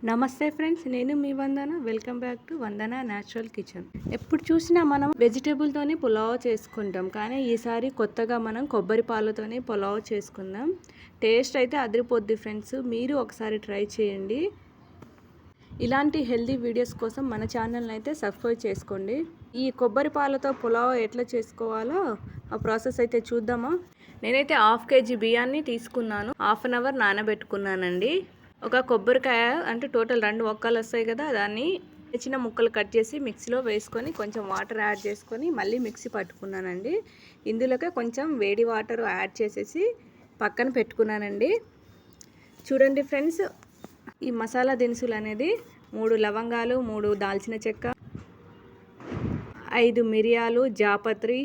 నమస్తే ఫ్రెండ్స్, నేను మీ Vandana. Welcome back to Vandana natural kitchen. ఎప్పుడు చూసినా మనం వెజిటేబుల్తోని పులావ్ చేసుకుంటాం, కానీ ఈసారి కొత్తగా మనం కొబ్బరి పాలతోని పులావ్ చేసుకుందాం. టేస్ట్ అయితే అదిరిపోద్ది ఫ్రెండ్స్. మీరు ఒకసారి ట్రై చేయండి. ఇలాంటి హెల్దీ వీడియోస్ కోసం మన ఛానల్ని అయితే సబ్స్క్రైబ్ చేసుకోండి. ఈ కొబ్బరి పాలతో పులావ్ ఎట్లా చేసుకోవాలో ఆ ప్రాసెస్ అయితే చూద్దామా. నేనైతే 1/2 kg బియ్యాన్ని తీసుకున్నాను. 1/2 అవర్ నానబెట్టుకున్నానండి. ఒక కొబ్బరికాయ అంటే టోటల్ 2 ఒక్కలు వస్తాయి కదా, దాన్ని చిన్న ముక్కలు కట్ చేసి మిక్సీలో వేసుకొని కొంచెం వాటర్ యాడ్ చేసుకొని మళ్ళీ మిక్సీ పట్టుకున్నానండి. ఇందులోకే కొంచెం వేడి వాటర్ యాడ్ చేసేసి పక్కన పెట్టుకున్నానండి. చూడండి ఫ్రెండ్స్, ఈ మసాలా దినుసులు అనేది 3 లవంగాలు, 3 దాల్చిన చెక్క, 5 మిరియాలు, జాపత్రి,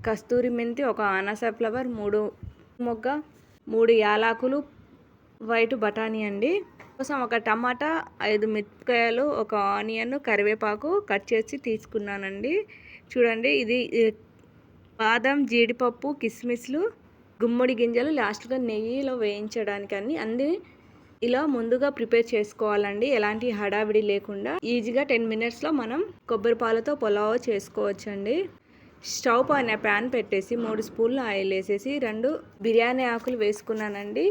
కస్తూరి మెంతి, 1 అనాస ఫ్లవర్, 3 మొగ్గ, 3 యాలకులు, వైట్ బఠానీ అండి. కోసం 1 టమాటా, 5 మిరపకాయలు, 1 ఆనియన్, కరివేపాకు కట్ చేసి తీసుకున్నానండి. చూడండి, ఇది బాదం, జీడిపప్పు, కిస్మిస్లు, గుమ్మడి గింజలు లాస్ట్గా నెయ్యిలో వేయించడానికి అన్ని ఇలా ముందుగా ప్రిపేర్ చేసుకోవాలండి. ఎలాంటి హడావిడి లేకుండా ఈజీగా 10 మినిట్స్లో మనం కొబ్బరి పాలతో పులావ్ చేసుకోవచ్చండి. స్టవ్ పైన ప్యాన్ పెట్టేసి 3 స్పూన్ల ఆయిల్ వేసేసి 2 బిర్యానీ ఆకులు వేసుకున్నానండి.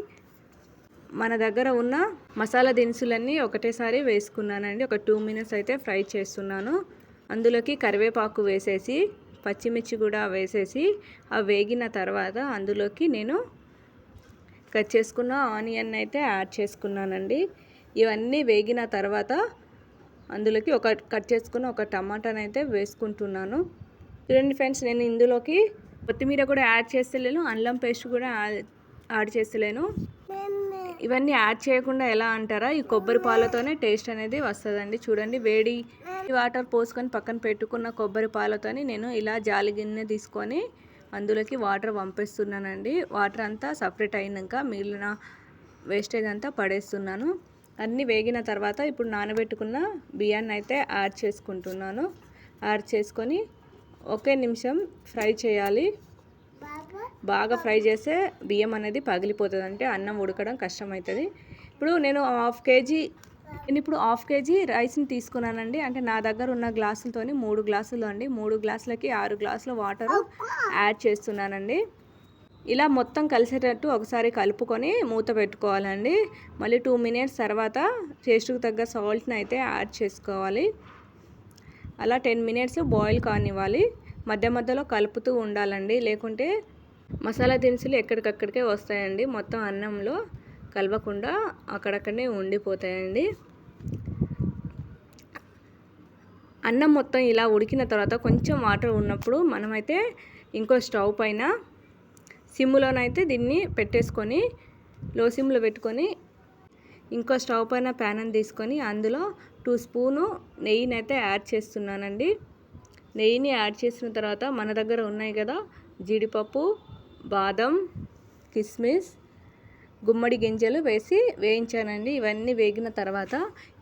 మన దగ్గర ఉన్న మసాలా దినుసులన్నీ ఒకటేసారి వేసుకున్నానండి. ఒక 2 మినిట్స్ అయితే ఫ్రై చేస్తున్నాను. అందులోకి కరివేపాకు వేసేసి పచ్చిమిర్చి కూడా వేసేసి అవి వేగిన తర్వాత అందులోకి నేను కట్ చేసుకున్న ఆనియన్ అయితే యాడ్ చేసుకున్నానండి. ఇవన్నీ వేగిన తర్వాత అందులోకి కట్ చేసుకున్న 1 టమాటాని అయితే వేసుకుంటున్నాను. చూడండి ఫ్రెండ్స్, నేను ఇందులోకి కొత్తిమీర కూడా యాడ్ చేస్తలేను, అల్లం పేస్ట్ కూడా యాడ్ చేస్తలేను. ఇవన్నీ యాడ్ చేయకుండా ఎలా అంటారా, ఈ కొబ్బరి పాలతోనే టేస్ట్ అనేది వస్తుందండి. చూడండి, వేడి వాటర్ పోసుకొని పక్కన పెట్టుకున్న కొబ్బరి పాలతోని నేను ఇలా జాలి గిన్నె తీసుకొని అందులోకి వాటర్ పంపిస్తున్నానండి. వాటర్ అంతా సపరేట్ అయినాక మిగిలిన వేస్టేజ్ అంతా పడేస్తున్నాను. అన్నీ వేగిన తర్వాత ఇప్పుడు నానబెట్టుకున్న బియ్యాన్ని అయితే యాడ్ చేసుకుంటున్నాను. యాడ్ చేసుకొని 1 నిమిషం ఫ్రై చేయాలి. బాగా ఫ్రై చేస్తే బియ్యం అనేది పగిలిపోతుంది, అంటే అన్నం ఉడకడం కష్టమవుతుంది. ఇప్పుడు నేను 1/2 kg రైస్ని తీసుకున్నానండి. అంటే నా దగ్గర ఉన్న గ్లాసులతోని 3 గ్లాసులు అండి. 3 గ్లాసులకి 6 గ్లాసుల వాటర్ యాడ్ చేస్తున్నానండి. ఇలా మొత్తం కలిసేటట్టు ఒకసారి కలుపుకొని మూత పెట్టుకోవాలండి. మళ్ళీ 2 మినిట్స్ తర్వాత టేస్ట్కి తగ్గ సాల్ట్ని అయితే యాడ్ చేసుకోవాలి. అలా 10 మినిట్స్ బాయిల్ కానివ్వాలి. మధ్య మధ్యలో కలుపుతూ ఉండాలండి, లేకుంటే మసాలా దినుసులు ఎక్కడికక్కడికే వస్తాయండి. మొత్తం అన్నంలో కలవకుండా అక్కడక్కడనే ఉండిపోతాయండి. అన్నం మొత్తం ఇలా ఉడికిన తర్వాత కొంచెం వాటర్ ఉన్నప్పుడు మనమైతే ఇంకో స్టవ్ పైన సిమ్లోనైతే దీన్ని పెట్టేసుకొని లో సిమ్లో పెట్టుకొని ఇంకో స్టవ్ పైన ప్యాన్ తీసుకొని అందులో 2 స్పూను నెయ్యిని అయితే యాడ్ చేస్తున్నానండి. నెయ్యిని యాడ్ చేసిన తర్వాత మన దగ్గర ఉన్నాయి కదా, జీడిపప్పు, బాదం, కిస్మిస్, గుమ్మడి గింజలు వేసి వేయించానండి. ఇవన్నీ వేగిన తర్వాత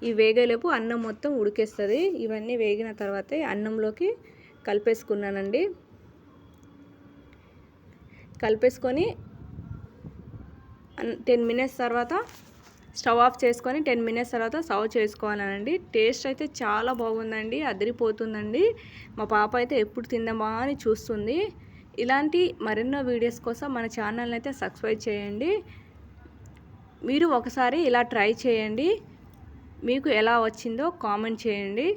ఈ వేగేలోపు అన్నం మొత్తం ఉడికేస్తుంది. ఇవన్నీ వేగిన తర్వాత అన్నంలోకి కలిపేసుకున్నానండి. కలిపేసుకొని 10 మినిట్స్ తర్వాత స్టవ్ ఆఫ్ చేసుకొని 10 మినిట్స్ తర్వాత సర్వ్ చేసుకోవాలండి. టేస్ట్ అయితే చాలా బాగుందండి, అదిరిపోతుందండి. మా పాప అయితే ఎప్పుడు తిందామా అని చూస్తుంది. ఇలాంటి మరెన్నో వీడియోస్ కోసం మన ఛానల్ని అయితే సబ్స్క్రైబ్ చేయండి. మీరు ఒకసారి ఇలా ట్రై చేయండి, మీకు ఎలా వచ్చిందో కామెంట్ చేయండి.